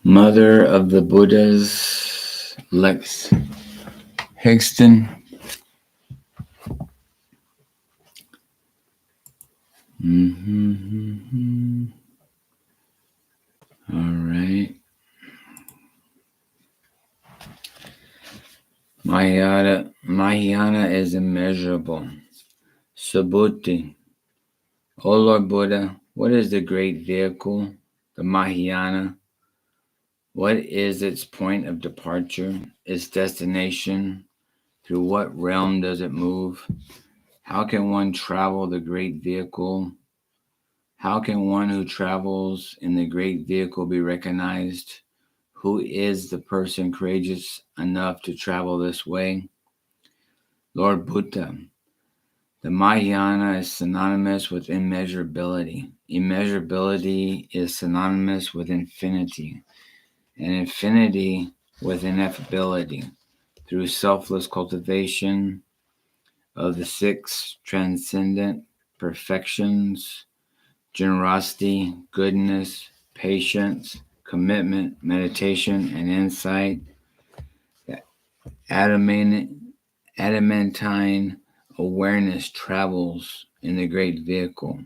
Mother of the Buddhas, Lex Hixon. All right. Mahayana is immeasurable. Subhuti. O Lord Buddha, what is the great vehicle, the Mahayana? What is its point of departure, its destination? Through what realm does it move? How can one travel the great vehicle? How can one who travels in the great vehicle be recognized? Who is the person courageous enough to travel this way? Lord Buddha, the Mahayana is synonymous with immeasurability. Immeasurability is synonymous with infinity, and infinity with ineffability. Through selfless cultivation of the six transcendent perfections, generosity, goodness, patience, commitment, meditation, and insight, the adamantine awareness travels in the great vehicle,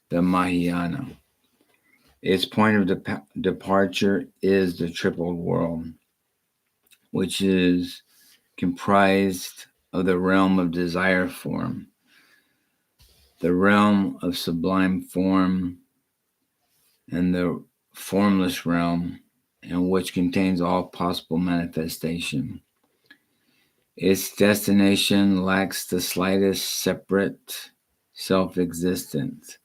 the Mahayana. Its point of departure is the triple world, which is comprised of the realm of desire form, the realm of sublime form, and the formless realm, and which contains all possible manifestation. Its destination lacks the slightest separate self-existence.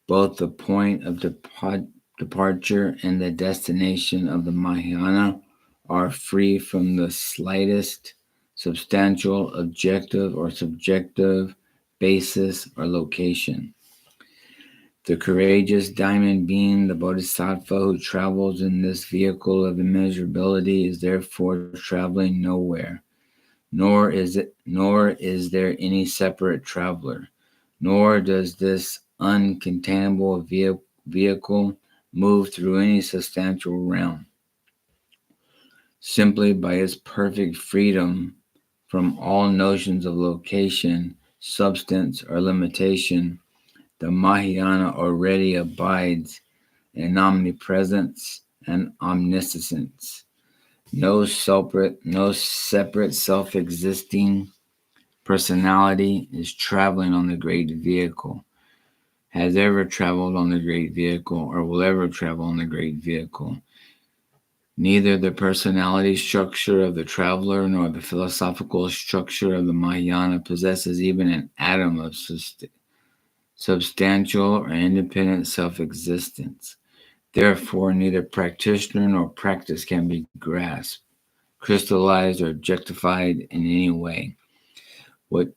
Both the point of departure and the destination of the Mahayana are free from the slightest substantial, objective, or subjective basis or location. The courageous diamond being, the bodhisattva who travels in this vehicle of immeasurability, is therefore traveling nowhere, nor is there any separate traveler, nor does this uncontainable vehicle move through any substantial realm. Simply by its perfect freedom from all notions of location, substance, or limitation, the Mahayana already abides in omnipresence and omniscience. No separate self-existing personality is traveling on the great vehicle, has ever traveled on the great vehicle, or will ever travel on the great vehicle. Neither the personality structure of the traveler nor the philosophical structure of the Mahayana possesses even an atom of substantial or independent self-existence. Therefore, neither practitioner nor practice can be grasped, crystallized, or objectified in any way. What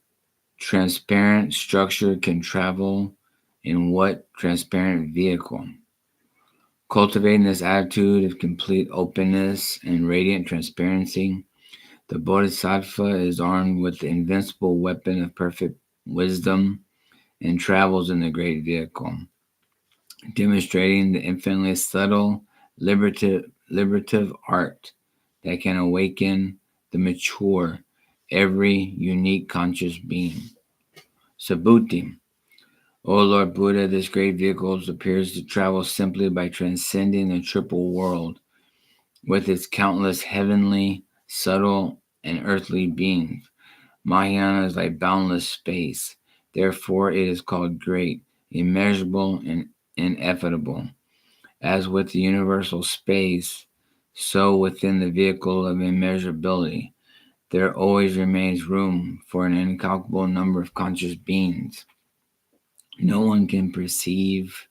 transparent structure can travel in what transparent vehicle? Cultivating this attitude of complete openness and radiant transparency, the Bodhisattva is armed with the invincible weapon of perfect wisdom and travels in the great vehicle, demonstrating the infinitely subtle, liberative art that can awaken the mature, every unique conscious being. Subhuti. O Lord Buddha, this great vehicle appears to travel simply by transcending the triple world with its countless heavenly, subtle, and earthly beings. Mahayana is like boundless space. Therefore, it is called great, immeasurable, and ineffable. As with the universal space, so within the vehicle of immeasurability, there always remains room for an incalculable number of conscious beings. No one can perceive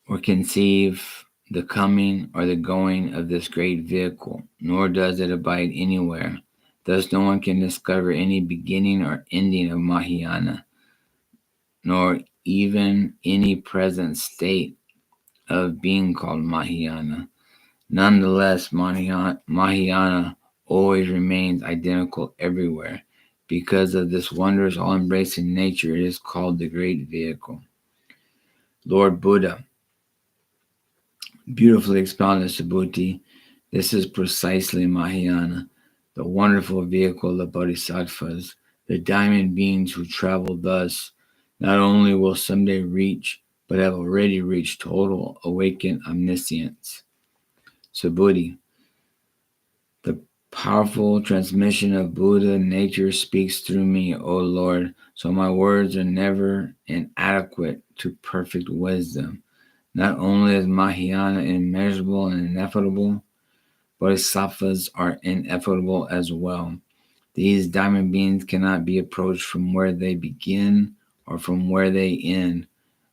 or conceive the coming or the going of this great vehicle, nor does it abide anywhere. Thus, no one can discover any beginning or ending of Mahayana, nor even any present state of being called Mahayana. Nonetheless, Mahayana always remains identical everywhere. Because of this wondrous, all-embracing nature, it is called the great vehicle. Lord Buddha, Beautifully expounded, Subhuti. This is precisely Mahayana, the wonderful vehicle of the Bodhisattvas, the diamond beings who travel thus, not only will someday reach, but have already reached total awakened omniscience. Subhuti, the powerful transmission of Buddha nature speaks through me, O Lord, so my words are never inadequate to perfect wisdom. Not only is Mahayana immeasurable and ineffable, Bodhisattvas are ineffable as well. These diamond beings cannot be approached from where they begin or from where they end,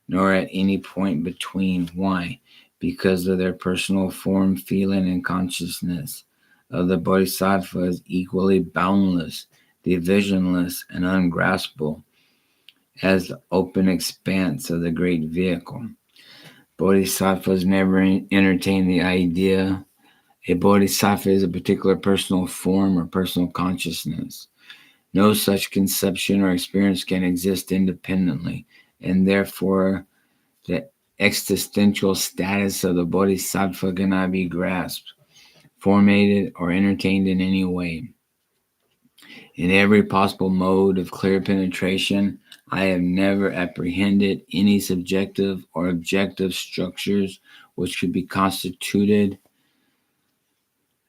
nor at any point between. Why? Because of their personal form, feeling, and consciousness of the Bodhisattva is equally boundless, divisionless, and ungraspable as the open expanse of the great vehicle. Bodhisattvas never entertain the idea a bodhisattva is a particular personal form or personal consciousness. No such conception or experience can exist independently, and therefore the existential status of the bodhisattva cannot be grasped, formated, or entertained in any way. In every possible mode of clear penetration, I have never apprehended any subjective or objective structures which could be constituted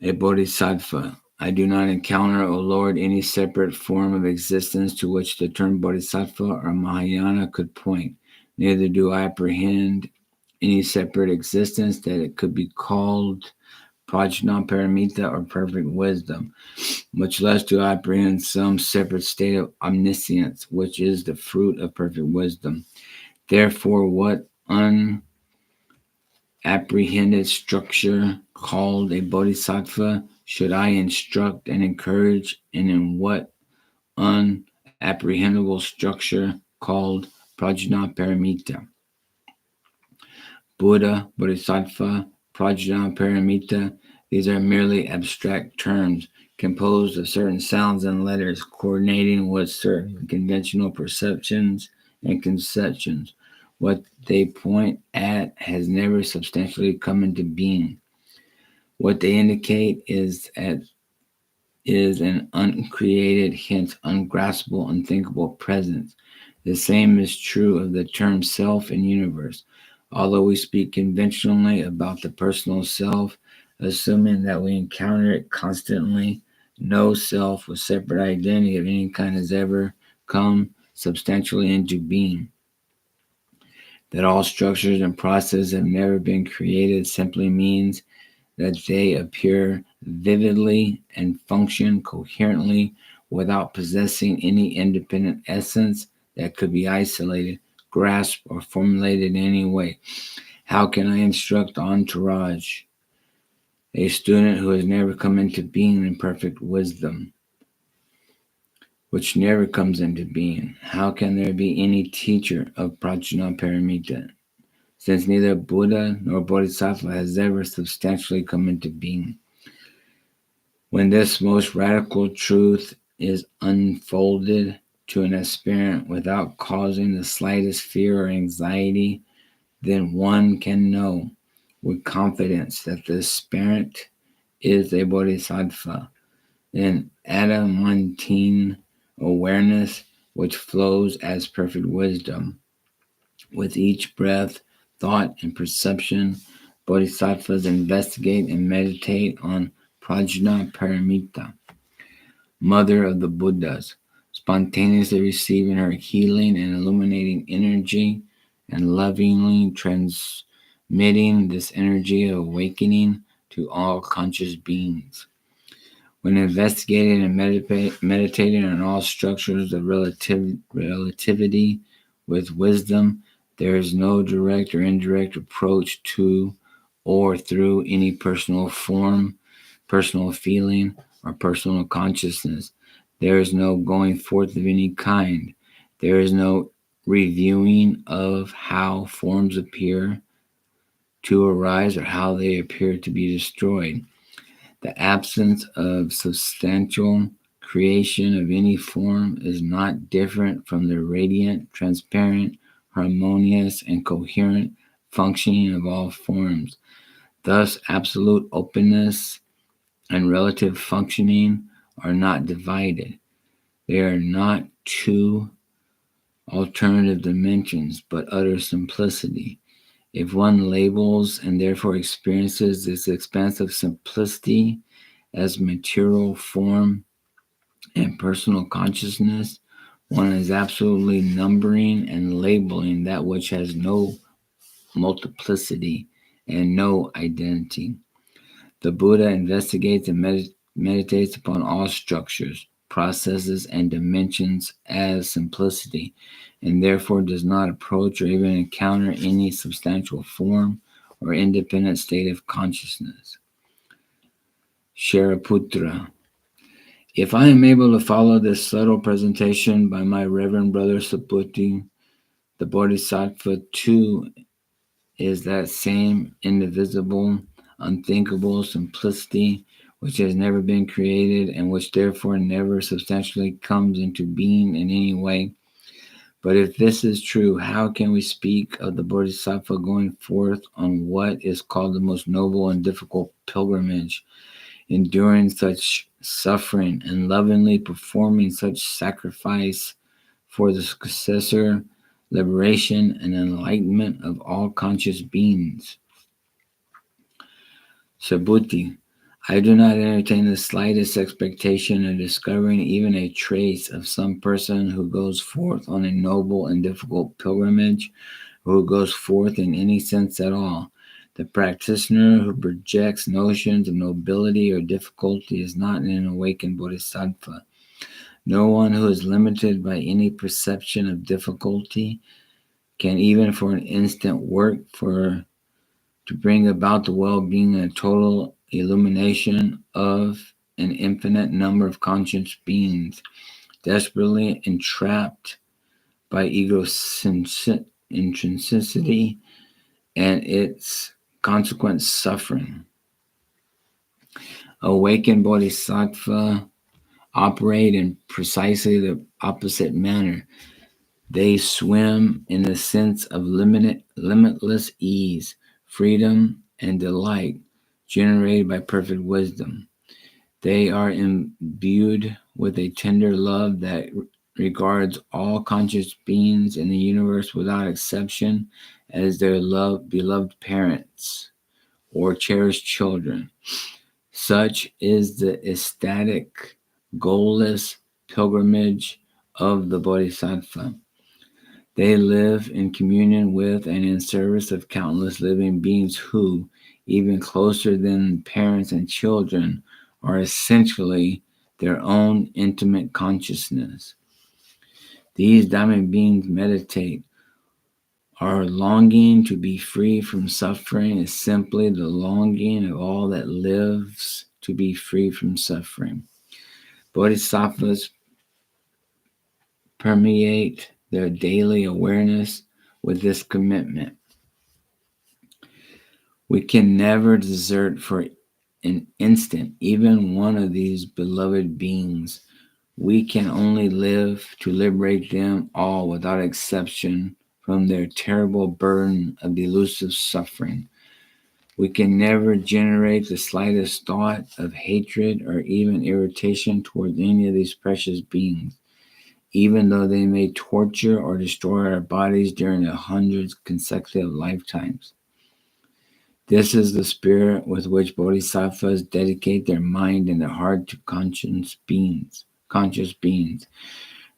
a bodhisattva. I do not encounter, O Lord, any separate form of existence to which the term bodhisattva or Mahayana could point. Neither do I apprehend any separate existence that it could be called Prajnaparamita or perfect wisdom. Much less do I apprehend some separate state of omniscience, which is the fruit of perfect wisdom. Therefore, what apprehended structure called a bodhisattva should I instruct and encourage, and in what unapprehendable structure called Prajnaparamita? Buddha, Bodhisattva, Prajnaparamita, these are merely abstract terms composed of certain sounds and letters coordinating with certain conventional perceptions and conceptions. What they point at has never substantially come into being. What they indicate is an uncreated, hence ungraspable, unthinkable presence. The same is true of the term self and universe. Although we speak conventionally about the personal self, assuming that we encounter it constantly, no self with separate identity of any kind has ever come substantially into being. That all structures and processes have never been created simply means that they appear vividly and function coherently without possessing any independent essence that could be isolated, grasped, or formulated in any way. How can I instruct entourage a student who has never come into being in perfect wisdom, which never comes into being? How can there be any teacher of Prajnaparamita, since neither Buddha nor Bodhisattva has ever substantially come into being? When this most radical truth is unfolded to an aspirant without causing the slightest fear or anxiety, then one can know with confidence that the aspirant is a bodhisattva, an adamantine awareness which flows as perfect wisdom. With each breath, thought, and perception, bodhisattvas investigate and meditate on Prajnaparamita, mother of the Buddhas, spontaneously receiving her healing and illuminating energy and lovingly transmitting this energy of awakening to all conscious beings. When investigating and meditating on all structures of relativity with wisdom, there is no direct or indirect approach to or through any personal form, personal feeling, or personal consciousness. There is no going forth of any kind. There is no reviewing of how forms appear to arise or how they appear to be destroyed. The absence of substantial creation of any form is not different from the radiant, transparent, harmonious, and coherent functioning of all forms. Thus, absolute openness and relative functioning are not divided. They are not two alternative dimensions, but utter simplicity. If one labels and therefore experiences this expansive simplicity as material form and personal consciousness, one is absolutely numbering and labeling that which has no multiplicity and no identity. The Buddha investigates and meditates upon all structures, processes, and dimensions as simplicity, and therefore does not approach or even encounter any substantial form or independent state of consciousness. Shariputra. If I am able to follow this subtle presentation by my Reverend Brother Saputi, the Bodhisattva too is that same indivisible, unthinkable simplicity which has never been created and which therefore never substantially comes into being in any way. But if this is true, how can we speak of the Bodhisattva going forth on what is called the most noble and difficult pilgrimage, enduring such suffering and lovingly performing such sacrifice for the successor liberation and enlightenment of all conscious beings? Subhuti. I do not entertain the slightest expectation of discovering even a trace of some person who goes forth on a noble and difficult pilgrimage, or who goes forth in any sense at all. The practitioner who projects notions of nobility or difficulty is not an awakened bodhisattva. No one who is limited by any perception of difficulty can even for an instant work to bring about the well-being and total illumination of an infinite number of conscious beings, desperately entrapped by intrinsicity and its consequent suffering. Awakened bodhisattva operate in precisely the opposite manner. They swim in the sense of limitless ease, freedom, and delight generated by perfect wisdom. They are imbued with a tender love that regards all conscious beings in the universe without exception as their beloved parents or cherished children. Such is the ecstatic, goalless pilgrimage of the Bodhisattva. They live in communion with and in service of countless living beings who, even closer than parents and children, are essentially their own intimate consciousness. These diamond beings meditate. Our longing to be free from suffering is simply the longing of all that lives to be free from suffering. Bodhisattvas permeate their daily awareness with this commitment. We can never desert for an instant even one of these beloved beings. We can only live to liberate them all without exception from their terrible burden of delusive suffering. We can never generate the slightest thought of hatred or even irritation towards any of these precious beings, even though they may torture or destroy our bodies during 100 consecutive lifetimes. This is the spirit with which bodhisattvas dedicate their mind and their heart to conscious beings,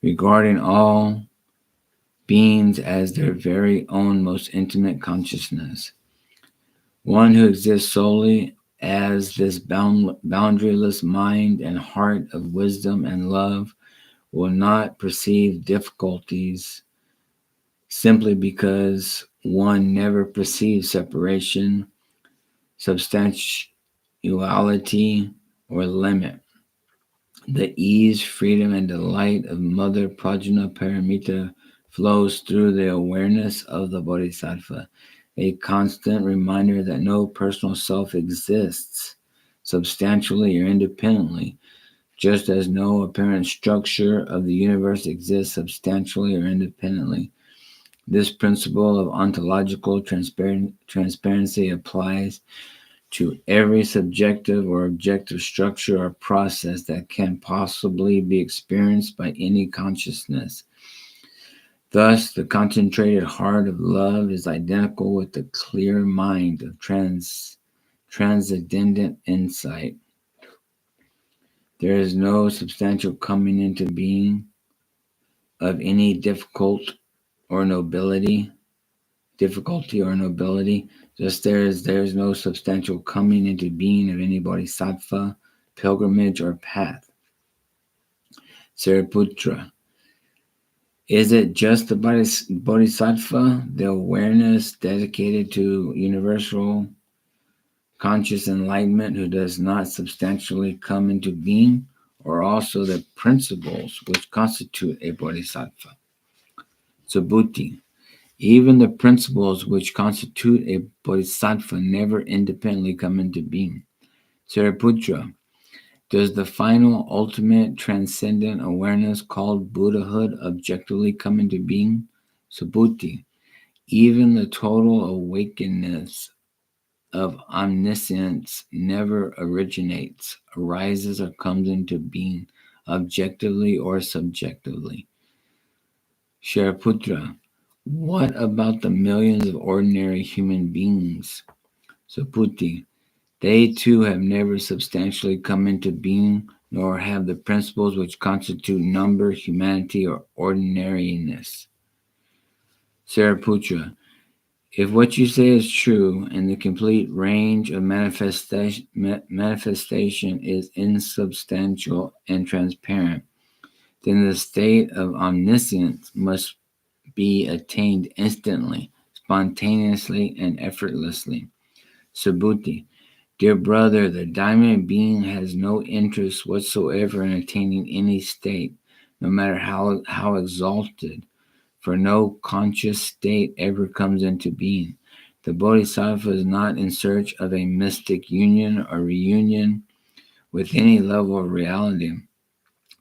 regarding all beings as their very own most intimate consciousness. One who exists solely as this boundaryless mind and heart of wisdom and love will not perceive difficulties simply because one never perceives separation, substantiality, or limit. The ease, freedom, and delight of Mother Prajnaparamita flows through the awareness of the Bodhisattva, a constant reminder that no personal self exists substantially or independently, just as no apparent structure of the universe exists substantially or independently. This principle of ontological transparency applies to every subjective or objective structure or process that can possibly be experienced by any consciousness. Thus, the concentrated heart of love is identical with the clear mind of transcendent insight. There is no substantial coming into being of any difficulty or nobility. Just there is no substantial coming into being of any bodhisattva, pilgrimage, or path. Sariputra. Is it just the bodhisattva, the awareness dedicated to universal conscious enlightenment, who does not substantially come into being, or also the principles which constitute a bodhisattva? Subhuti. Even the principles which constitute a bodhisattva never independently come into being. Sariputra. Does the final, ultimate, transcendent awareness called Buddhahood objectively come into being? Subhuti. Even the total awakeness of omniscience never originates, arises, or comes into being, objectively or subjectively. Shariputra. What about the millions of ordinary human beings? Subhuti. They too have never substantially come into being, nor have the principles which constitute number, humanity, or ordinariness. Sariputra. If what you say is true, and the complete range of manifestation is insubstantial and transparent, then the state of omniscience must be attained instantly, spontaneously, and effortlessly. Subhuti. Dear brother, the diamond being has no interest whatsoever in attaining any state, no matter how exalted, for no conscious state ever comes into being. The bodhisattva is not in search of a mystic union or reunion with any level of reality,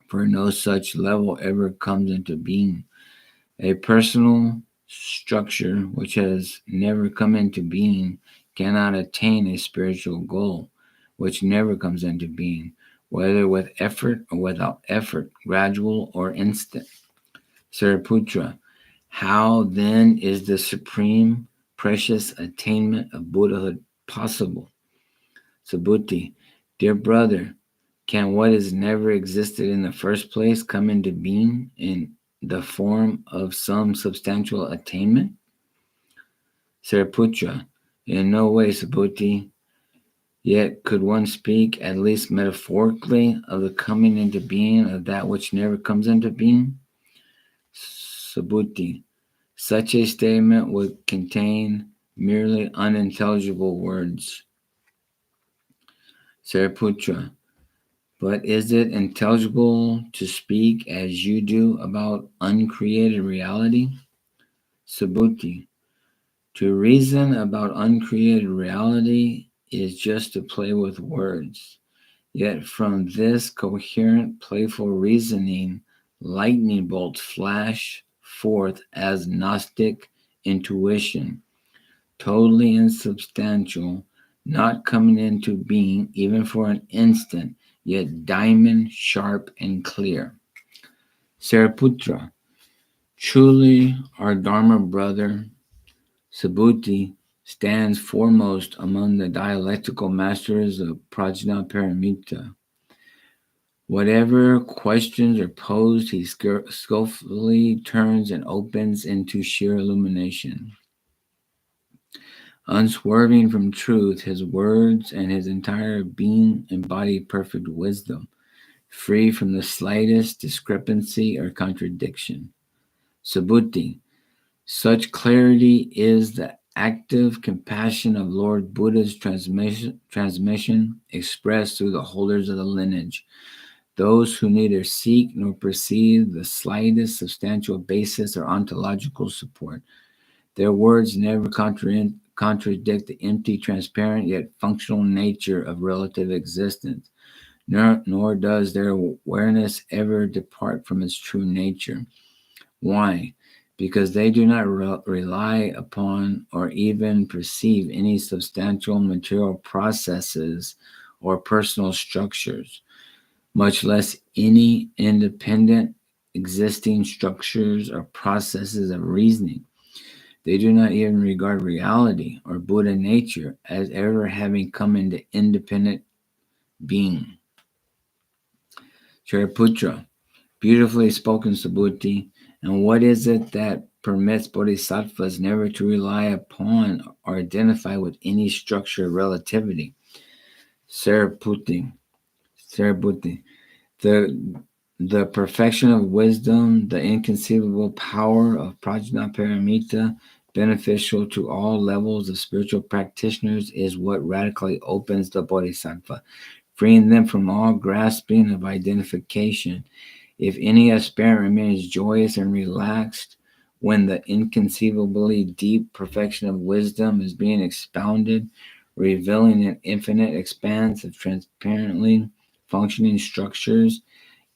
for no such level ever comes into being. A personal structure which has never come into being cannot attain a spiritual goal, which never comes into being, whether with effort or without effort, gradual or instant. Sariputra. How then is the supreme, precious attainment of Buddhahood possible? Subhuti. Dear brother, can what has never existed in the first place come into being in the form of some substantial attainment? Sariputra. In no way, Subhuti. Yet could one speak, at least metaphorically, of the coming into being of that which never comes into being? Subhuti. Such a statement would contain merely unintelligible words. Sariputra. But is it intelligible to speak as you do about uncreated reality? Subhuti. To reason about uncreated reality is just to play with words. Yet from this coherent, playful reasoning, lightning bolts flash forth as Gnostic intuition, totally insubstantial, not coming into being even for an instant, yet diamond sharp and clear. Sariputra. Truly, our Dharma brother, Subhuti, stands foremost among the dialectical masters of Prajnaparamita. Whatever questions are posed, he skillfully turns and opens into sheer illumination. Unswerving from truth, his words and his entire being embody perfect wisdom, free from the slightest discrepancy or contradiction. Subhuti. Such clarity is the active compassion of Lord Buddha's transmission expressed through the holders of the lineage, those who neither seek nor perceive the slightest substantial basis or ontological support. Their words never contradict the empty, transparent, yet functional nature of relative existence, nor does their awareness ever depart from its true nature. Why? because they do not rely upon or even perceive any substantial material processes or personal structures, much less any independent existing structures or processes of reasoning. They do not even regard reality or Buddha nature as ever having come into independent being. Shariputra, beautifully spoken, Subhuti. And what is it that permits bodhisattvas never to rely upon or identify with any structure of relativity? Sariputta, Sariputta, the the perfection of wisdom, the inconceivable power of Prajnaparamita, beneficial to all levels of spiritual practitioners, is what radically opens the bodhisattva, freeing them from all grasping of identification. If any aspirant remains joyous and relaxed when the inconceivably deep perfection of wisdom is being expounded, revealing an infinite expanse of transparently functioning structures,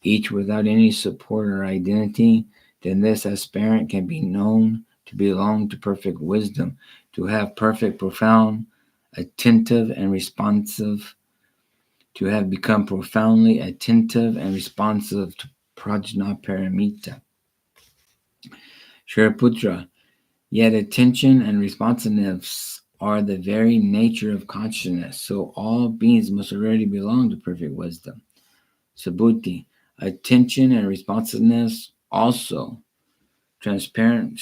each without any support or identity, then this aspirant can be known to belong to perfect wisdom, to have perfect, profound, attentive, and responsive, to have become profoundly attentive and responsive to Prajnaparamita. Shariputra, yet attention and responsiveness are the very nature of consciousness, so all beings must already belong to perfect wisdom. Subhuti, attention and responsiveness transparent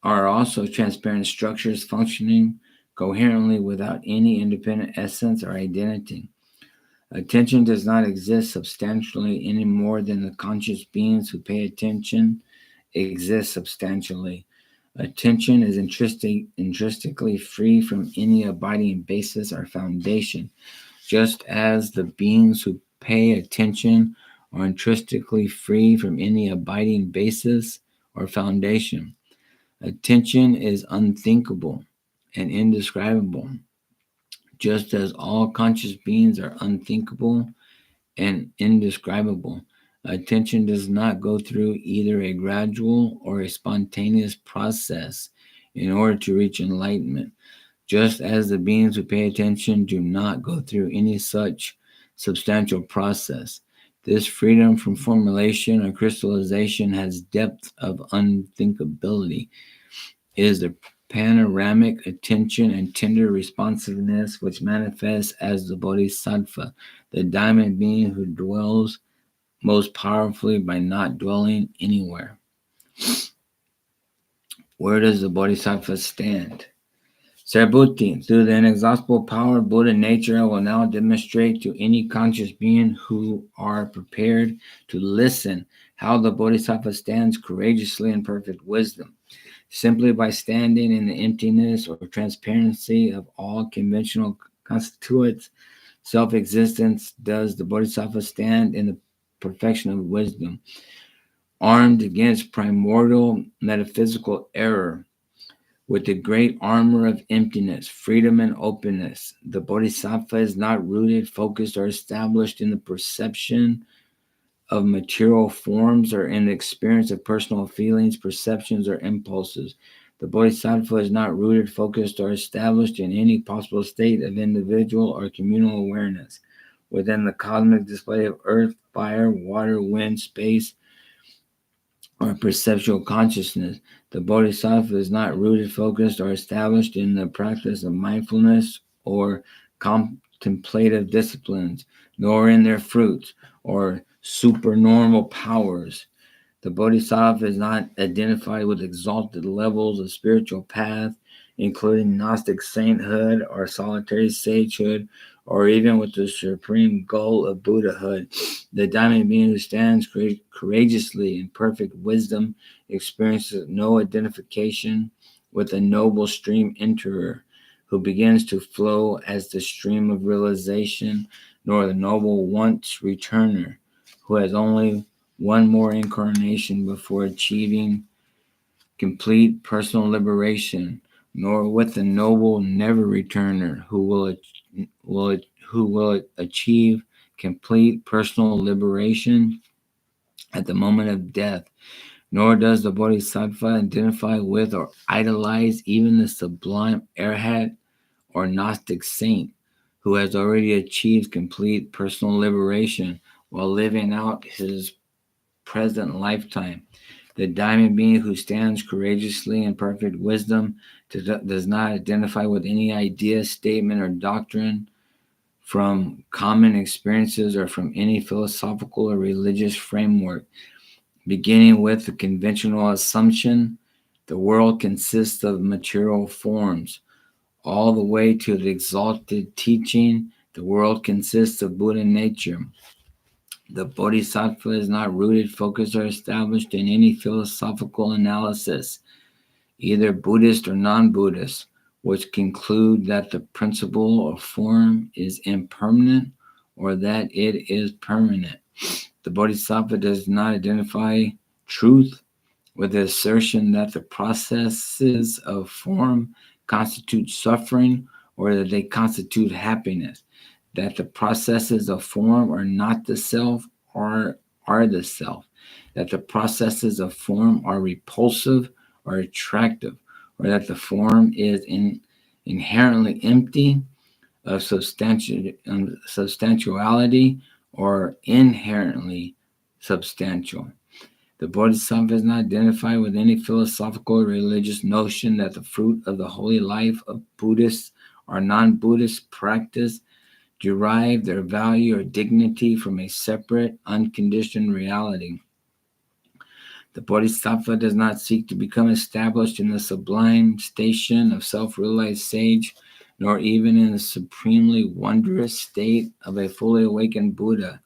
are also transparent structures functioning coherently without any independent essence or identity. Attention does not exist substantially any more than the conscious beings who pay attention exist substantially. Attention is intrinsically free from any abiding basis or foundation, just as the beings who pay attention are intrinsically free from any abiding basis or foundation. Attention is unthinkable and indescribable, just as all conscious beings are unthinkable and indescribable. Attention does not go through either a gradual or a spontaneous process in order to reach enlightenment, just as the beings who pay attention do not go through any such substantial process. This freedom from formulation or crystallization has depth of unthinkability. It is the panoramic attention and tender responsiveness which manifests as the bodhisattva, the diamond being who dwells most powerfully by not dwelling anywhere. Where does the bodhisattva stand? Sariputta, through the inexhaustible power of Buddha nature, I will now demonstrate to any conscious being who are prepared to listen how the bodhisattva stands courageously in perfect wisdom. Simply by standing in the emptiness or transparency of all conventional constituents, self-existence, does the bodhisattva stand in the perfection of wisdom, armed against primordial metaphysical error with the great armor of emptiness, freedom, and openness. The bodhisattva is not rooted, focused, or established in the perception of material forms or in the experience of personal feelings, perceptions, or impulses. The bodhisattva is not rooted, focused, or established in any possible state of individual or communal awareness within the cosmic display of earth, fire, water, wind, space, or perceptual consciousness. The bodhisattva is not rooted, focused, or established in the practice of mindfulness or contemplative disciplines, nor in their fruits or supernormal powers. The bodhisattva is not identified with exalted levels of spiritual path, including Gnostic sainthood or solitary sagehood, or even with the supreme goal of Buddhahood. The diamond being who stands courageously in perfect wisdom experiences no identification with the noble stream enterer who begins to flow as the stream of realization, nor the noble once returner who has only one more incarnation before achieving complete personal liberation, nor with the noble never returner who will achieve complete personal liberation at the moment of death, Nor does the Bodhisattva identify with or idolize even the sublime arhat or Gnostic saint who has already achieved complete personal liberation while living out his present lifetime. The diamond being who stands courageously in perfect wisdom does not identify with any idea, statement, or doctrine from common experiences or from any philosophical or religious framework, beginning with the conventional assumption the world consists of material forms, all the way to the exalted teaching the world consists of Buddha nature. The Bodhisattva is not rooted, focused, or established in any philosophical analysis, either Buddhist or non-Buddhist, which conclude that the principle of form is impermanent or that it is permanent. The Bodhisattva does not identify truth with the assertion that the processes of form constitute suffering or that they constitute happiness, that the processes of form are not the self or are the self, that the processes of form are repulsive or attractive, or that the form is inherently empty of substantiality or inherently substantial. The Bodhisattva is not identified with any philosophical or religious notion that the fruit of the holy life of Buddhist or non-Buddhist practice derive their value or dignity from a separate, unconditioned reality. The Bodhisattva does not seek to become established in the sublime station of self-realized sage, nor even in the supremely wondrous state of a fully awakened Buddha,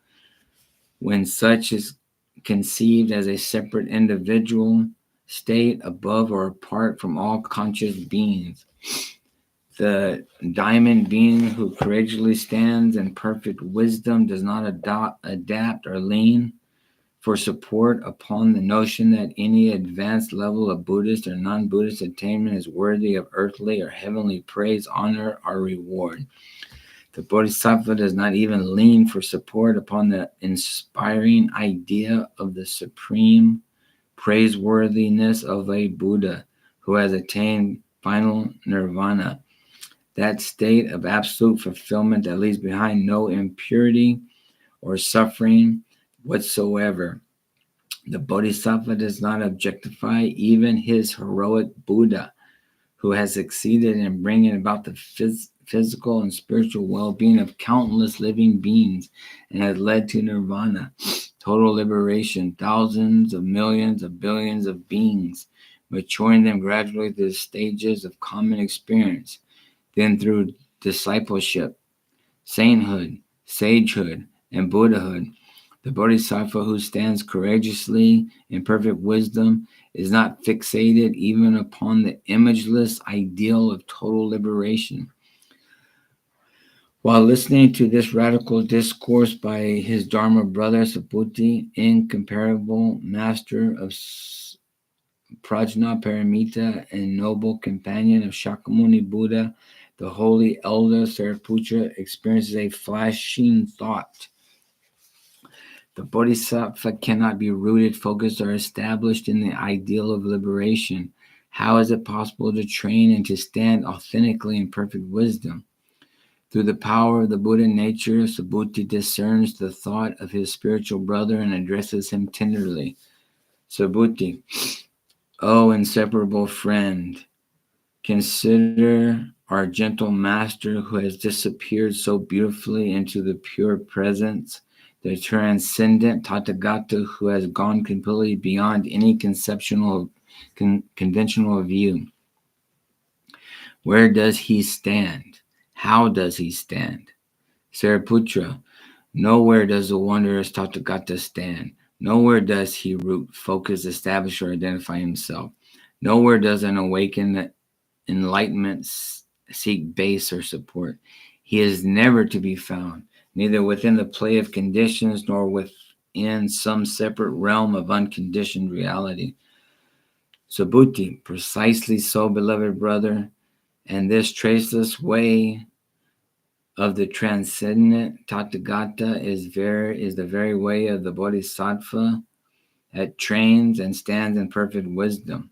when such is conceived as a separate individual state above or apart from all conscious beings. The diamond being who courageously stands in perfect wisdom does not adapt or lean for support upon the notion that any advanced level of Buddhist or non-Buddhist attainment is worthy of earthly or heavenly praise, honor, or reward. The Bodhisattva does not even lean for support upon the inspiring idea of the supreme praiseworthiness of a Buddha who has attained final nirvana, that state of absolute fulfillment that leaves behind no impurity or suffering whatsoever. The Bodhisattva does not objectify even his heroic Buddha, who has succeeded in bringing about the physical and spiritual well-being of countless living beings and has led to nirvana, total liberation, thousands of millions of billions of beings, maturing them gradually through the stages of common experience, then through discipleship, sainthood, sagehood, and Buddhahood. The Bodhisattva who stands courageously in perfect wisdom is not fixated even upon the imageless ideal of total liberation. While listening to this radical discourse by his Dharma brother Subhuti, incomparable master of Prajnaparamita and noble companion of Shakyamuni Buddha, the holy elder Sariputra experiences a flashing thought. The Bodhisattva cannot be rooted, focused, or established in the ideal of liberation. How is it possible to train and to stand authentically in perfect wisdom? Through the power of the Buddha nature, Subhuti discerns the thought of his spiritual brother and addresses him tenderly. Subhuti, O inseparable friend, consider our gentle master who has disappeared so beautifully into the pure presence, the transcendent Tathagata who has gone completely beyond any conventional view. Where does he stand? How does he stand? Sariputra, nowhere does the wondrous Tathagata stand. Nowhere does he root, focus, establish, or identify himself. Nowhere does an awakened enlightenment seek base or support. He is never to be found, neither within the play of conditions nor within some separate realm of unconditioned reality. Subhuti, precisely so, beloved brother, and this traceless way of the transcendent Tathagata is the very way of the Bodhisattva that trains and stands in perfect wisdom.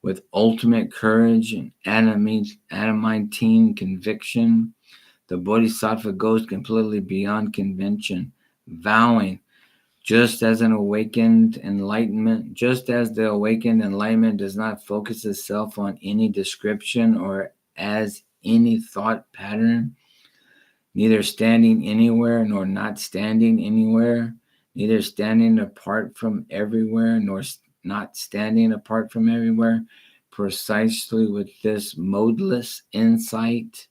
With ultimate courage and adamantine conviction, the Bodhisattva goes completely beyond convention, vowing, just as the awakened enlightenment does not focus itself on any description or as any thought pattern, neither standing anywhere nor not standing anywhere, neither standing apart from everywhere nor not standing apart from everywhere, precisely with this modeless insight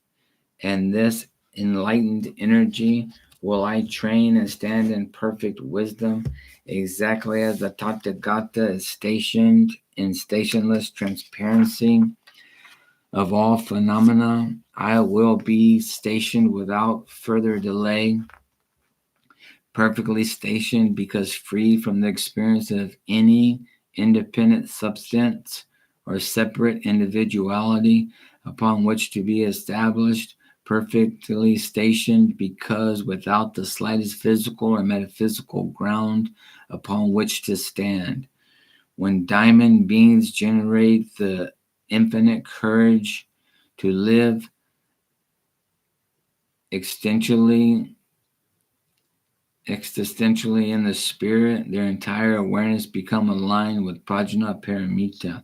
and this enlightened energy will I train and stand in perfect wisdom, exactly as the Tathagata is stationed in stationless transparency of all phenomena. I will be stationed without further delay, perfectly stationed because free from the experience of any independent substance or separate individuality upon which to be established, perfectly stationed because without the slightest physical or metaphysical ground upon which to stand. When diamond beings generate the infinite courage to live existentially in the spirit, their entire awareness become aligned with Prajnaparamita,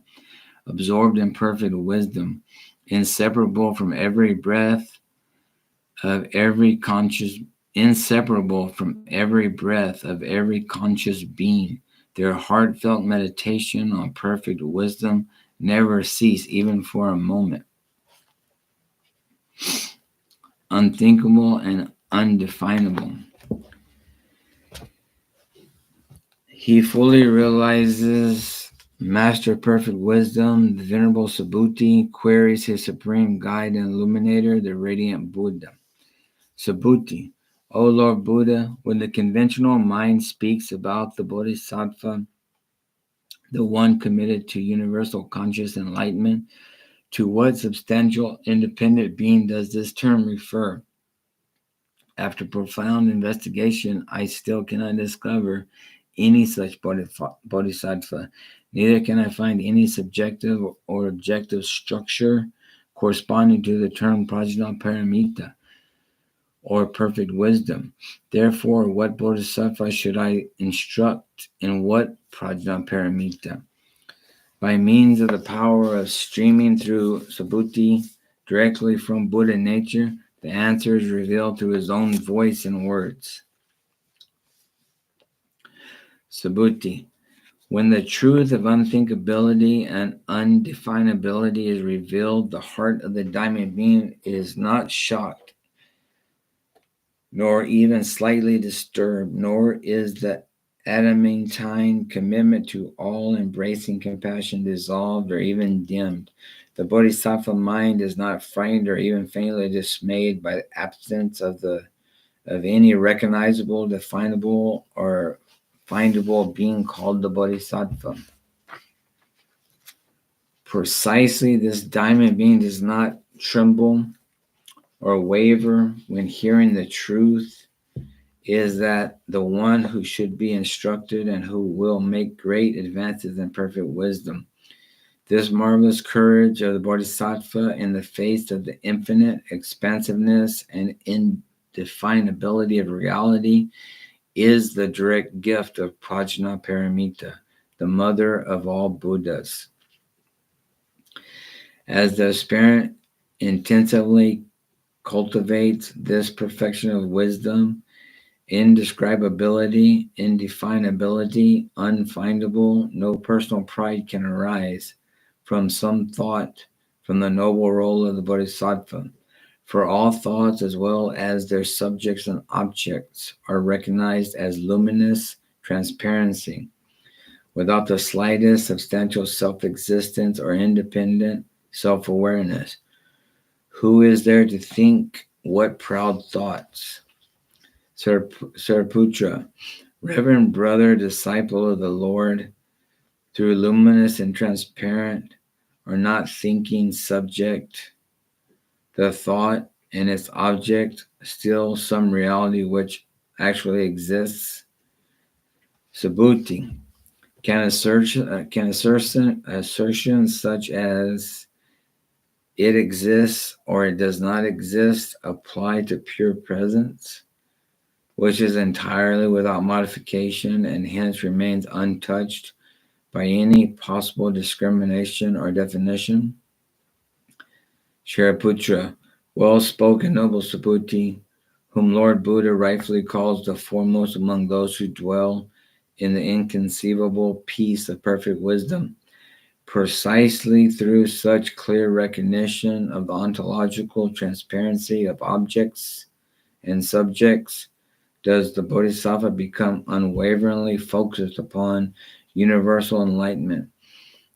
absorbed in perfect wisdom, inseparable from every breath of every conscious being. Their heartfelt meditation on perfect wisdom never cease even for a moment. Unthinkable and undefinable. He fully realizes Master Perfect Wisdom. The Venerable Subhuti queries his supreme guide and illuminator, the radiant Buddha. Subhuti, O Lord Buddha, when the conventional mind speaks about the Bodhisattva, the one committed to universal conscious enlightenment, to what substantial independent being does this term refer? After profound investigation, I still cannot discover any such bodhisattva. Neither can I find any subjective or objective structure corresponding to the term Prajnaparamita or perfect wisdom. Therefore, what bodhisattva should I instruct in what Prajnaparamita? By means of the power of streaming through Subhuti directly from Buddha nature, the answer is revealed through his own voice and words. Subhuti, when the truth of unthinkability and undefinability is revealed, the heart of the diamond being is not shocked, nor even slightly disturbed, nor is the adamantine commitment to all-embracing compassion dissolved or even dimmed. The bodhisattva mind is not frightened or even faintly dismayed by the absence of any recognizable, definable, or findable being called the bodhisattva. Precisely, this diamond being does not tremble or waver when hearing the truth is that the one who should be instructed and who will make great advances in perfect wisdom. This marvelous courage of the Bodhisattva in the face of the infinite expansiveness and indefinability of reality is the direct gift of Prajnaparamita, the mother of all Buddhas. As the aspirant intensively cultivates this perfection of wisdom, indescribability, indefinability, unfindable, no personal pride can arise from some thought from the noble role of the Bodhisattva. For all thoughts, as well as their subjects and objects, are recognized as luminous transparency, without the slightest substantial self-existence or independent self-awareness. Who is there to think what proud thoughts? Sariputra, Reverend brother, disciple of the Lord, through luminous and transparent, or not thinking subject, the thought and its object still some reality which actually exists. Subhuti, Assertions such as it exists or it does not exist apply to pure presence, which is entirely without modification and hence remains untouched by any possible discrimination or definition? Shariputra, well spoken, noble Subhuti, whom Lord Buddha rightfully calls the foremost among those who dwell in the inconceivable peace of perfect wisdom. Precisely through such clear recognition of the ontological transparency of objects and subjects does the Bodhisattva become unwaveringly focused upon universal enlightenment.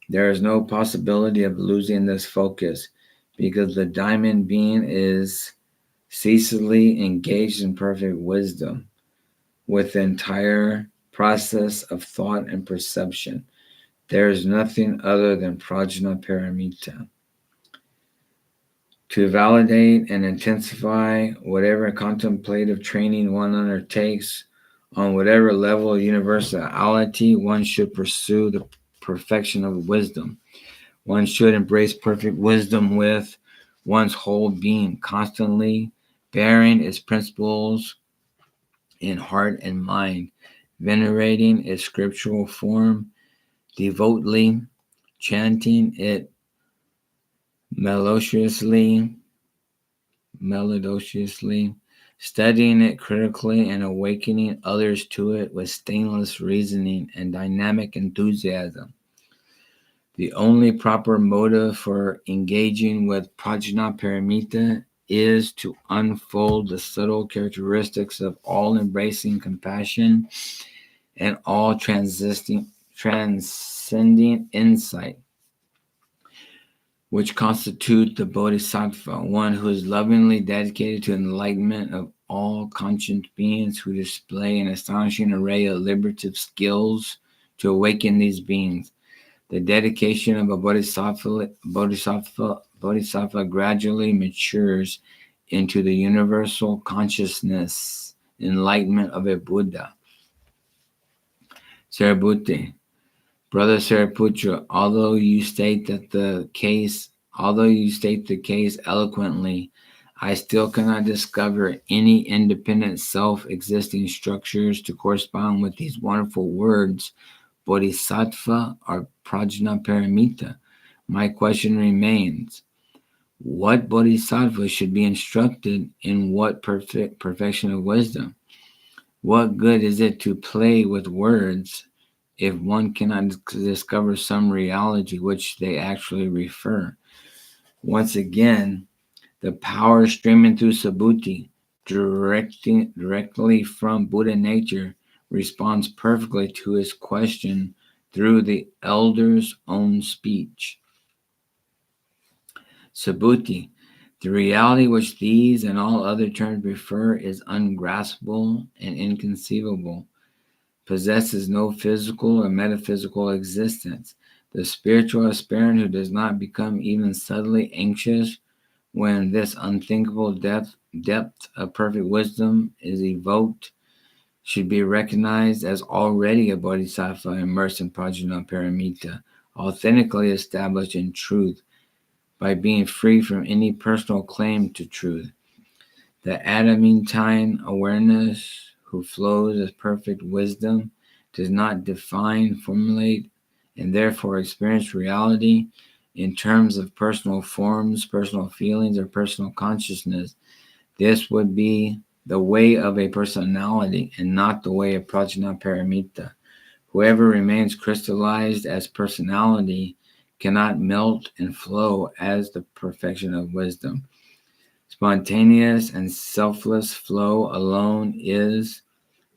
There is no possibility of losing this focus because the diamond being is ceaselessly engaged in perfect wisdom with the entire process of thought and perception. There is nothing other than Prajnaparamita. To validate and intensify whatever contemplative training one undertakes, on whatever level of universality, one should pursue the perfection of wisdom. One should embrace perfect wisdom with one's whole being, constantly bearing its principles in heart and mind, venerating its scriptural form, devotedly chanting it melodiously, studying it critically, and awakening others to it with stainless reasoning and dynamic enthusiasm. The only proper motive for engaging with Prajnaparamita is to unfold the subtle characteristics of all-embracing compassion and all transcending insight, which constitute the Bodhisattva, one who is lovingly dedicated to enlightenment of all conscious beings who display an astonishing array of liberative skills to awaken these beings. The dedication of a bodhisattva gradually matures into the universal consciousness enlightenment of a Buddha. Sarabhuti, Brother Sariputra, although you state the case eloquently, I still cannot discover any independent self-existing structures to correspond with these wonderful words, Bodhisattva or Prajnaparamita. My question remains, what bodhisattva should be instructed in what perfection of wisdom? What good is it to play with words if one cannot discover some reality which they actually refer? Once again, the power streaming through Subhuti, directly from Buddha nature, responds perfectly to his question through the elder's own speech. Subhuti, the reality which these and all other terms refer is ungraspable and inconceivable, possesses no physical or metaphysical existence. The spiritual aspirant who does not become even subtly anxious when this unthinkable depth of perfect wisdom is evoked should be recognized as already a bodhisattva immersed in Prajnaparamita, authentically established in truth by being free from any personal claim to truth. The adamantine awareness who flows as perfect wisdom does not define, formulate, and therefore experience reality in terms of personal forms, personal feelings, or personal consciousness. This would be the way of a personality and not the way of Prajnaparamita. Whoever remains crystallized as personality cannot melt and flow as the perfection of wisdom. Spontaneous and selfless flow alone is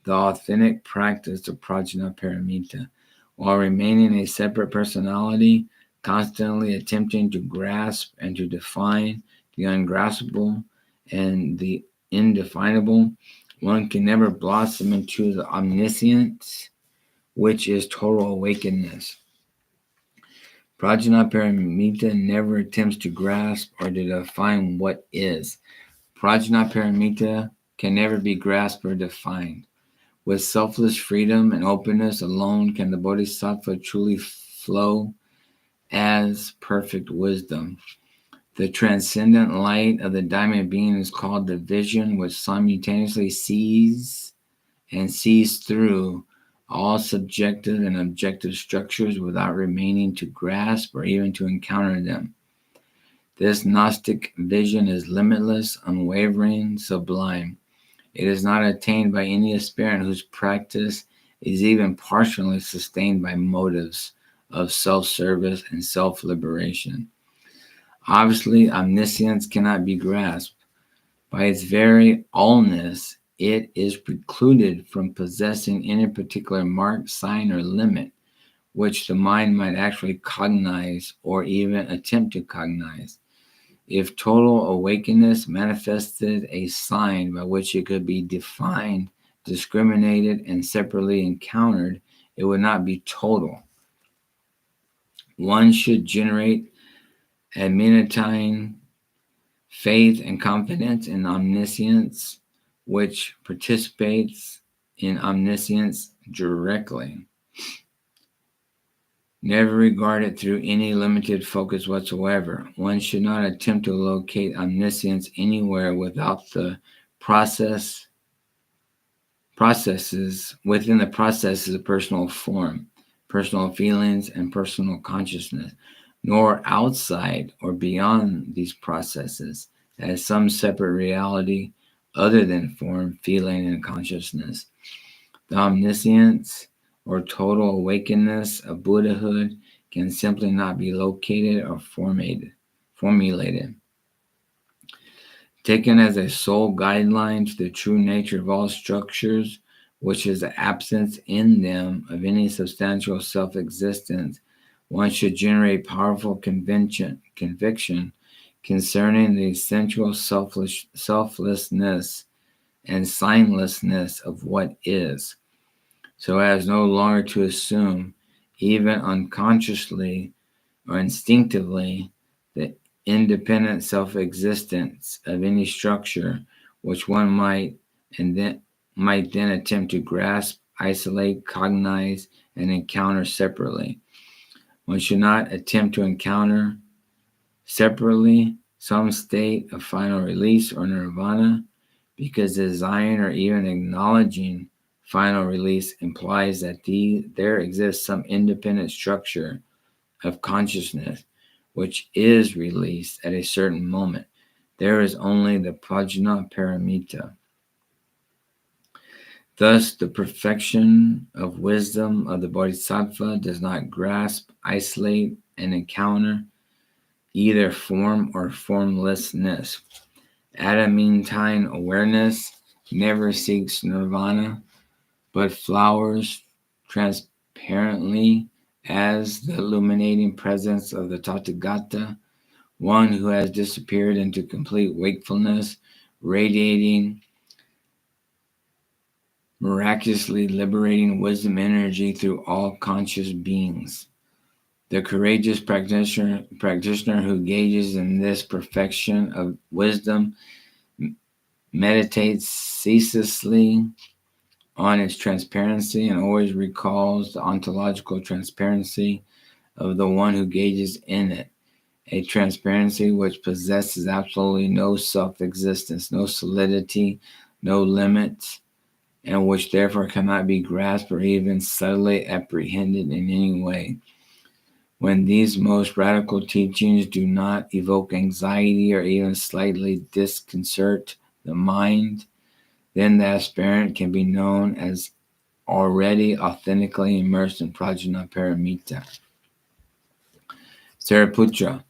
the authentic practice of Prajnaparamita, while remaining a separate personality, constantly attempting to grasp and to define the ungraspable and the indefinable, one can never blossom into the omniscience, which is total awakeness. Prajnaparamita never attempts to grasp or to define what is. Prajnaparamita can never be grasped or defined. With selfless freedom and openness alone can the bodhisattva truly flow as perfect wisdom. The transcendent light of the diamond being is called the vision, which simultaneously sees and sees through all subjective and objective structures without remaining to grasp or even to encounter them. This Gnostic vision is limitless, unwavering, sublime. It is not attained by any aspirant whose practice is even partially sustained by motives of self-service and self-liberation. Obviously, omniscience cannot be grasped. By its very allness, it is precluded from possessing any particular mark, sign, or limit which the mind might actually cognize or even attempt to cognize. If total awakeness manifested a sign by which it could be defined, discriminated, and separately encountered, it would not be total. One should generate adamantine faith and confidence in omniscience, which participates in omniscience directly. Never regard it through any limited focus whatsoever. One should not attempt to locate omniscience anywhere without the processes within the processes of personal form, personal feelings, and personal consciousness, nor outside or beyond these processes as some separate reality other than form, feeling, and consciousness. The omniscience or total awakeness of Buddhahood can simply not be located or formulated. Taken as a sole guideline to the true nature of all structures, which is the absence in them of any substantial self-existence, one should generate powerful conviction concerning the essential selflessness and signlessness of what is, so as no longer to assume, even unconsciously or instinctively, the independent self-existence of any structure which one might then attempt to grasp, isolate, cognize, and encounter separately. One should not attempt to encounter separately some state of final release or nirvana, because desiring or even acknowledging final release implies that there exists some independent structure of consciousness which is released at a certain moment. There is only the Prajnaparamita. Thus, the perfection of wisdom of the Bodhisattva does not grasp, isolate, and encounter either form or formlessness. Adamantine awareness never seeks nirvana, but flowers transparently as the illuminating presence of the Tathagata, one who has disappeared into complete wakefulness, radiating miraculously liberating wisdom energy through all conscious beings. The courageous practitioner who gauges in this perfection of wisdom meditates ceaselessly on its transparency and always recalls the ontological transparency of the one who gauges in it, a transparency which possesses absolutely no self-existence, no solidity, no limits, and which therefore cannot be grasped or even subtly apprehended in any way. When these most radical teachings do not evoke anxiety or even slightly disconcert the mind, then the aspirant can be known as already authentically immersed in Prajnaparamita. Sariputra,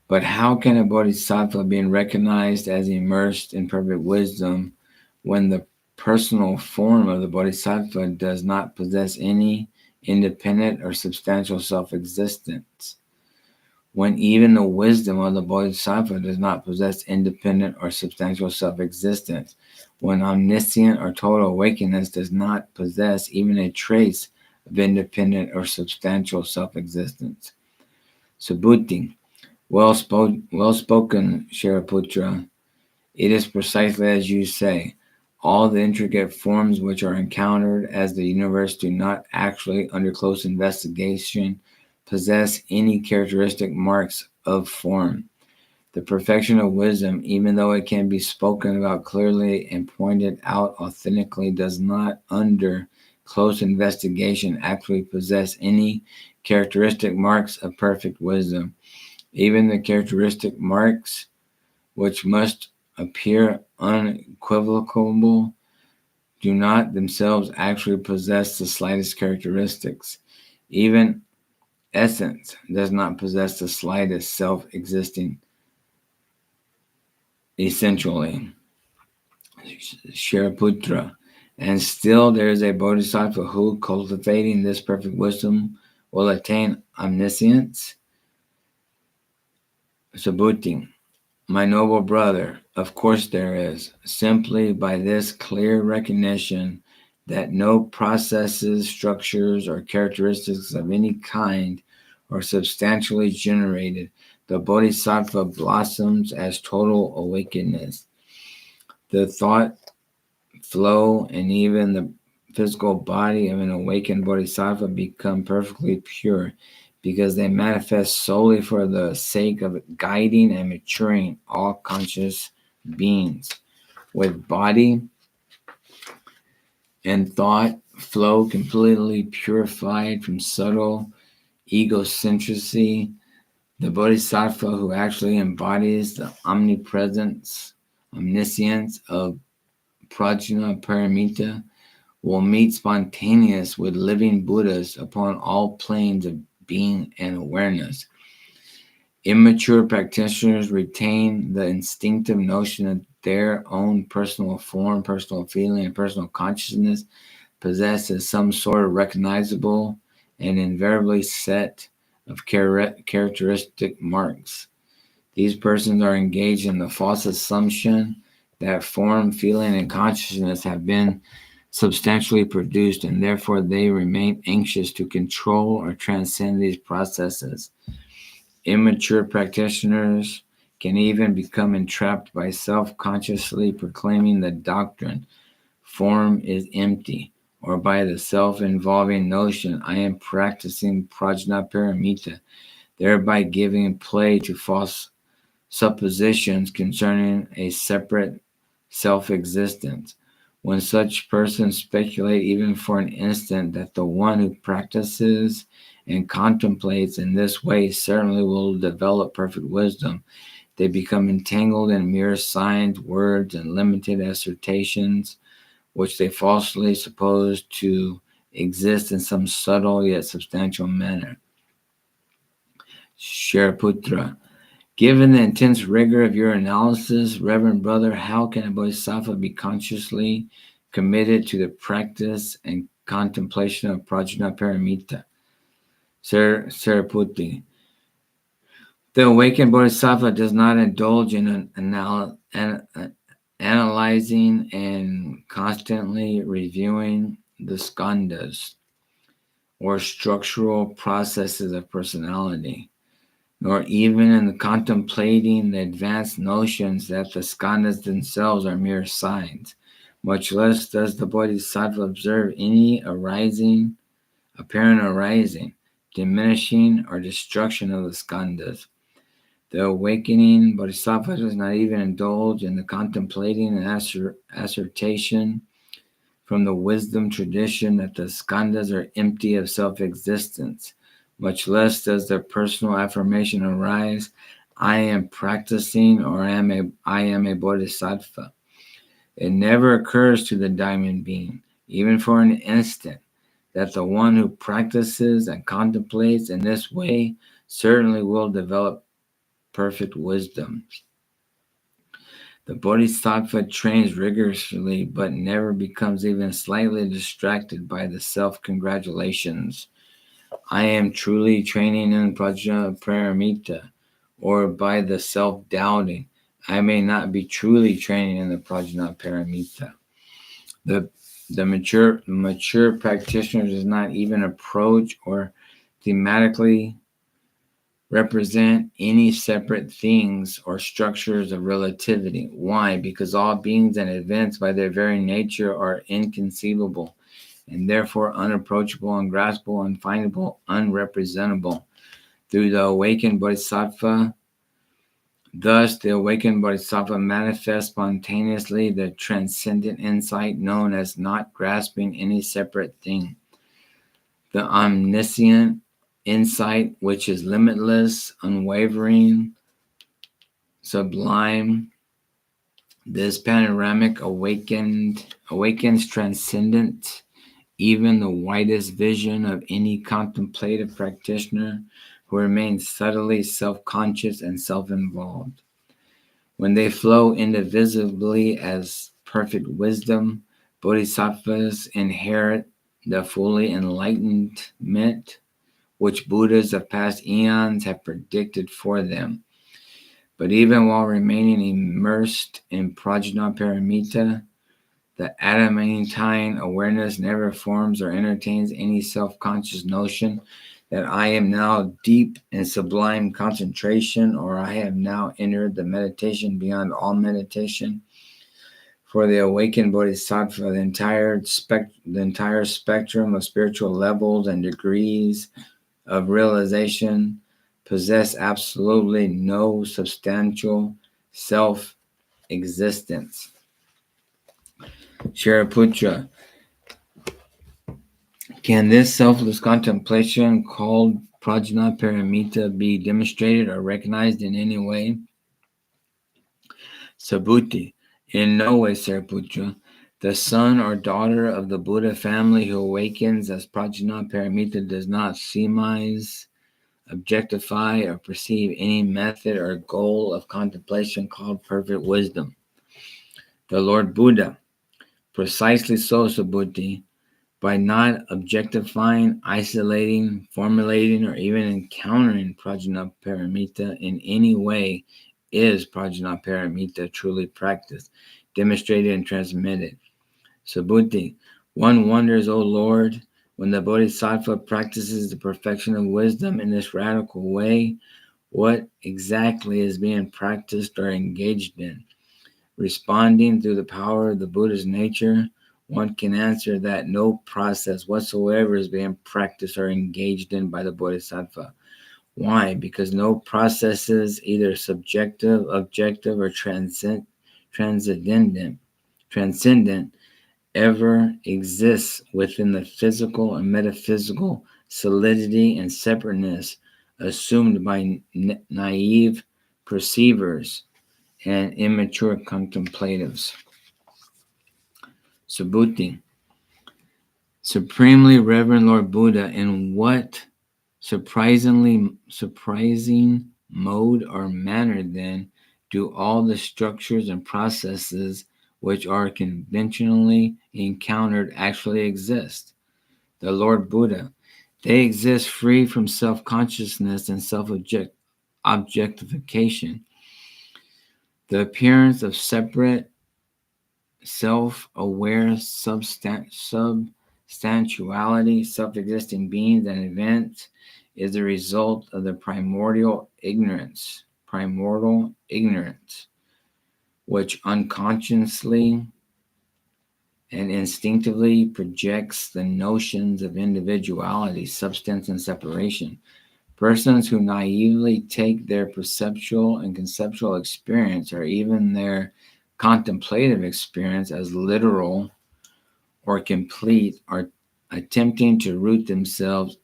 but how can a bodhisattva be recognized as immersed in perfect wisdom when the personal form of the bodhisattva does not possess any independent or substantial self-existence? When even the wisdom of the bodhisattva does not possess independent or substantial self-existence, when omniscient or total awakeness does not possess even a trace of independent or substantial self-existence. Subhuti, well spoken, Shariputra. It is precisely as you say. All the intricate forms which are encountered as the universe do not actually, under close investigation, possess any characteristic marks of form. The perfection of wisdom, even though it can be spoken about clearly and pointed out authentically, does not, under close investigation, actually possess any characteristic marks of perfect wisdom. Even the characteristic marks, which must appear unequivocal, do not themselves actually possess the slightest characteristics. Even essence does not possess the slightest self-existing essentially. Shariputra. And still there is a bodhisattva who, cultivating this perfect wisdom, will attain omniscience. Subhuti. My noble brother, of course there is, simply by this clear recognition that no processes, structures, or characteristics of any kind are substantially generated, the bodhisattva blossoms as total awakeness. The thought flow and even the physical body of an awakened bodhisattva become perfectly pure because they manifest solely for the sake of guiding and maturing all conscious beings. With body and thought flow completely purified from subtle egocentricity, the bodhisattva who actually embodies the omniscience of Prajnaparamita will meet spontaneous with living Buddhas upon all planes of being and awareness. Immature practitioners retain the instinctive notion that their own personal form, personal feeling, and personal consciousness possesses some sort of recognizable and invariably set of characteristic marks. These persons are engaged in the false assumption that form, feeling, and consciousness have been substantially produced, and therefore they remain anxious to control or transcend these processes. Immature practitioners can even become entrapped by self-consciously proclaiming the doctrine, form is empty, or by the self-involving notion, I am practicing Prajnaparamita, thereby giving play to false suppositions concerning a separate self-existence. When such persons speculate even for an instant that the one who practices and contemplates in this way certainly will develop perfect wisdom, they become entangled in mere signs, words, and limited assertions, which they falsely suppose to exist in some subtle yet substantial manner. Shariputra. Given the intense rigor of your analysis, Reverend Brother, how can a bodhisattva be consciously committed to the practice and contemplation of Prajnaparamita? Saripati. The awakened bodhisattva does not indulge in analyzing and constantly reviewing the skandhas or structural processes of personality, nor even in contemplating the advanced notions that the skandhas themselves are mere signs. Much less does the bodhisattva observe any apparent arising, diminishing, or destruction of the skandhas. The awakening bodhisattva does not even indulge in the contemplating and assertion from the wisdom tradition that the skandhas are empty of self-existence. Much less does the personal affirmation arise, I am practicing, or I am a bodhisattva. It never occurs to the diamond being, even for an instant, that the one who practices and contemplates in this way certainly will develop perfect wisdom. The bodhisattva trains rigorously, but never becomes even slightly distracted by the self-congratulations. I am truly training in Prajnaparamita, or by the self-doubting. I may not be truly training in the Prajnaparamita. The mature practitioner does not even approach or thematically represent any separate things or structures of relativity. Why? Because all beings and events by their very nature are inconceivable and therefore unapproachable, ungraspable, unfindable, unrepresentable. Through the awakened bodhisattva, thus the awakened bodhisattva manifests spontaneously the transcendent insight known as not grasping any separate thing. The omniscient insight, which is limitless, unwavering, sublime. This panoramic awakens transcendent even the widest vision of any contemplative practitioner who remains subtly self-conscious and self-involved. When they flow indivisibly as perfect wisdom, bodhisattvas inherit the fully enlightenment which Buddhas of past eons have predicted for them. But even while remaining immersed in Prajnaparamita, the adamantine awareness never forms or entertains any self-conscious notion that I am now deep in sublime concentration or I have now entered the meditation beyond all meditation. For the awakened bodhisattva, the entire spectrum of spiritual levels and degrees of realization possess absolutely no substantial self-existence. Shariputra, can this selfless contemplation called Prajnaparamita be demonstrated or recognized in any way? Subhuti, in no way, Shariputra. The son or daughter of the Buddha family who awakens as Prajnaparamita does not surmise, objectify, or perceive any method or goal of contemplation called perfect wisdom. The Lord Buddha, precisely so, Subhuti, by not objectifying, isolating, formulating, or even encountering Prajnaparamita in any way, is Prajnaparamita truly practiced, demonstrated, and transmitted. Subhuti, one wonders, O Lord, when the Bodhisattva practices the perfection of wisdom in this radical way, what exactly is being practiced or engaged in? Responding through the power of the Buddha's nature, one can answer that no process whatsoever is being practiced or engaged in by the Bodhisattva. Why? Because no processes, either subjective, objective, or transcendent, ever exists within the physical and metaphysical solidity and separateness assumed by naive perceivers and immature contemplatives. Subhuti, Supremely Reverend Lord Buddha, in what surprising mode or manner then do all the structures and processes which are conventionally encountered actually exist? The Lord Buddha, they exist free from self-consciousness and self-objectification. The appearance of separate, self-aware substantiality, self-existing beings and events is the result of the primordial ignorance, which unconsciously and instinctively projects the notions of individuality, substance, and separation. Persons who naively take their perceptual and conceptual experience or even their contemplative experience as literal or complete are attempting to root themselves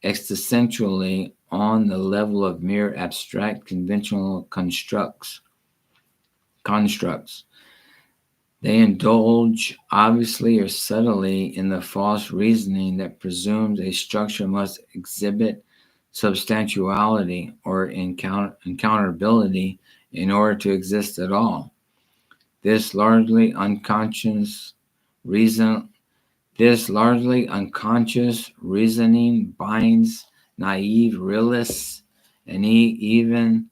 existentially on the level of mere abstract conventional constructs. They indulge obviously or subtly in the false reasoning that presumes a structure must exhibit substantiality or encounterability in order to exist at all. This largely unconscious reasoning binds naive realists and even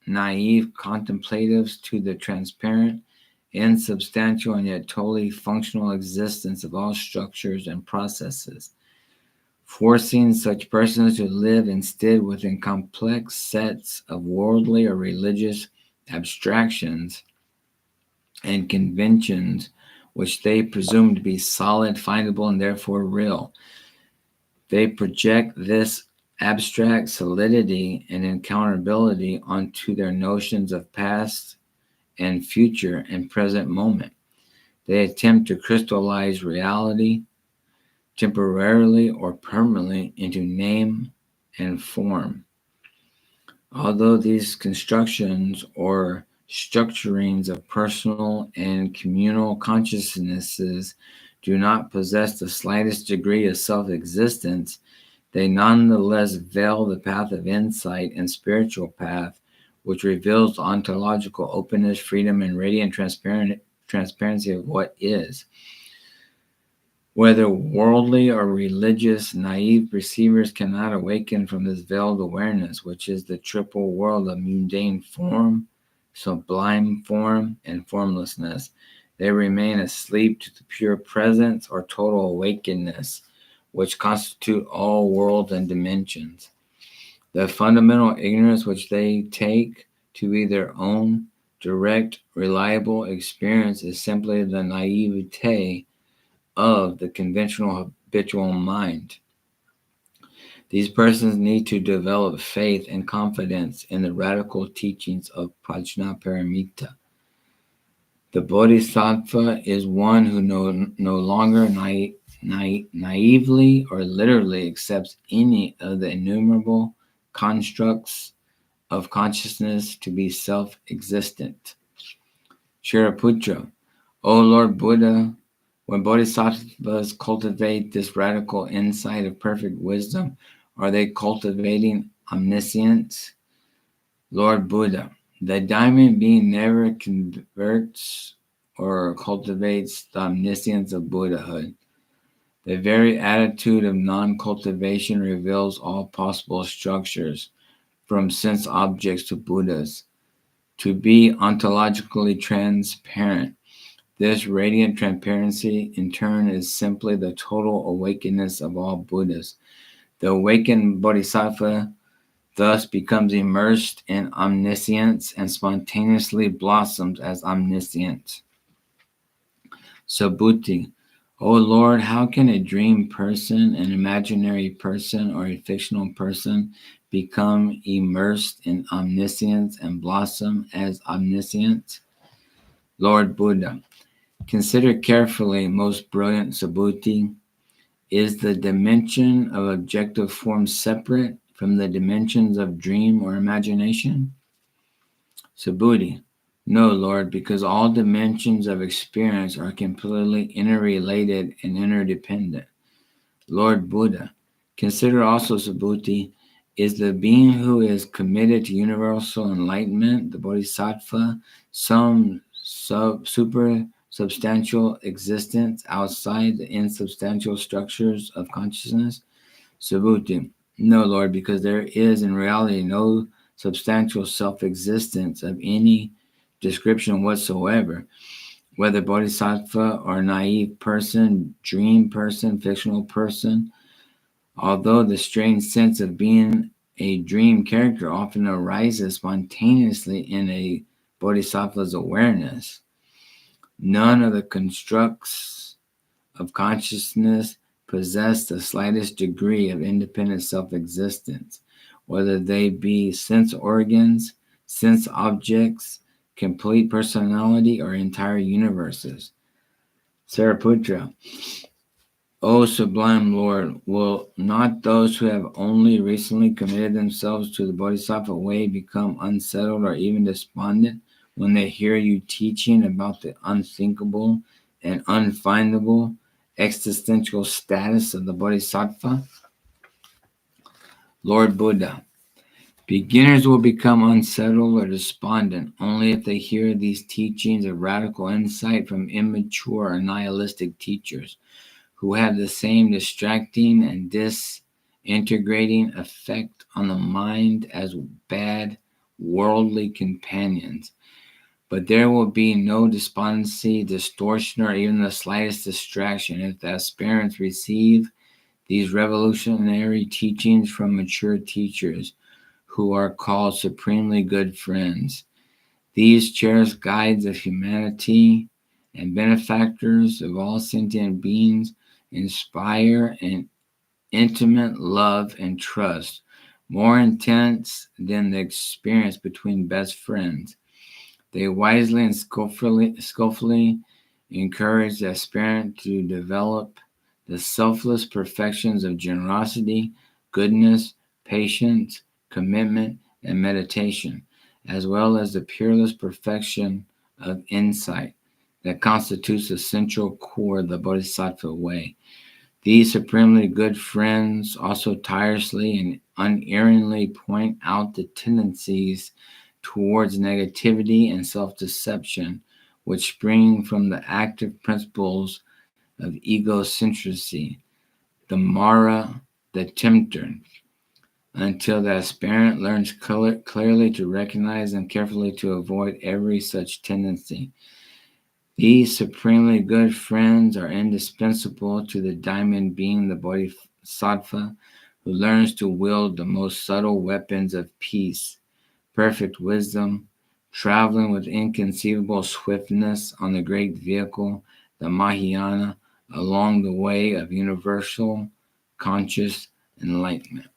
naive contemplatives to the transparent, insubstantial, and yet totally functional existence of all structures and processes. forcing such persons to live instead within complex sets of worldly or religious abstractions and conventions which they presume to be solid, findable, and therefore real. They project this abstract solidity and encounterability onto their notions of past and future and present moment. They attempt to crystallize reality temporarily or permanently into name and form. Although these constructions or structurings of personal and communal consciousnesses do not possess the slightest degree of self existence, they nonetheless veil the path of insight and spiritual path, which reveals ontological openness, freedom, and radiant transparency of what is. Whether worldly or religious, naive receivers cannot awaken from this veiled awareness, which is the triple world of mundane form, sublime form, and formlessness. They remain asleep to the pure presence or total awakeness, which constitute all worlds and dimensions. The fundamental ignorance which they take to be their own direct, reliable experience is simply the naivete of the conventional habitual mind. These persons need to develop faith and confidence in the radical teachings of Prajnaparamita. The bodhisattva is one who no longer naively or literally accepts any of the innumerable constructs of consciousness to be self-existent. Shariputra, O Lord Buddha, when bodhisattvas cultivate this radical insight of perfect wisdom, are they cultivating omniscience? Lord Buddha, the diamond being never converts or cultivates the omniscience of Buddhahood. The very attitude of non-cultivation reveals all possible structures, from sense objects to Buddhas, to be ontologically transparent. This radiant transparency, in turn, is simply the total awakeness of all Buddhas. The awakened bodhisattva thus becomes immersed in omniscience and spontaneously blossoms as omniscient. Subhuti, O Lord, how can a dream person, an imaginary person, or a fictional person become immersed in omniscience and blossom as omniscient? Lord Buddha, consider carefully, most brilliant Subhuti. Is the dimension of objective form separate from the dimensions of dream or imagination? Subhuti, no, Lord, because all dimensions of experience are completely interrelated and interdependent. Lord Buddha, consider also, Subhuti, is the being who is committed to universal enlightenment, the bodhisattva, some super substantial existence outside the insubstantial structures of consciousness? Subhuti, no, Lord, because there is in reality no substantial self-existence of any description whatsoever, whether bodhisattva or naive person, dream person, fictional person. Although the strange sense of being a dream character often arises spontaneously in a bodhisattva's awareness, none of the constructs of consciousness possess the slightest degree of independent self-existence, whether they be sense organs, sense objects, complete personality, or entire universes. Sariputra, O sublime Lord, will not those who have only recently committed themselves to the Bodhisattva way become unsettled or even despondent when they hear you teaching about the unthinkable and unfindable existential status of the Bodhisattva? Lord Buddha, beginners will become unsettled or despondent only if they hear these teachings of radical insight from immature or nihilistic teachers who have the same distracting and disintegrating effect on the mind as bad worldly companions. But there will be no despondency, distortion, or even the slightest distraction if the aspirants receive These revolutionary teachings from mature teachers who are called supremely good friends. These cherished guides of humanity and benefactors of all sentient beings inspire an intimate love and trust, more intense than the experience between best friends. They wisely and skillfully encourage the aspirant to develop the selfless perfections of generosity, goodness, patience, commitment, and meditation, as well as the peerless perfection of insight that constitutes the central core of the Bodhisattva way. These supremely good friends also tirelessly and unerringly point out the tendencies towards negativity and self deception, which spring from the active principles of egocentricity, the Mara, the tempter, until the aspirant learns clearly to recognize and carefully to avoid every such tendency. These supremely good friends are indispensable to the diamond being the Bodhisattva who learns to wield the most subtle weapons of peace, perfect wisdom, traveling with inconceivable swiftness on the great vehicle, the Mahayana, along the way of universal conscious enlightenment.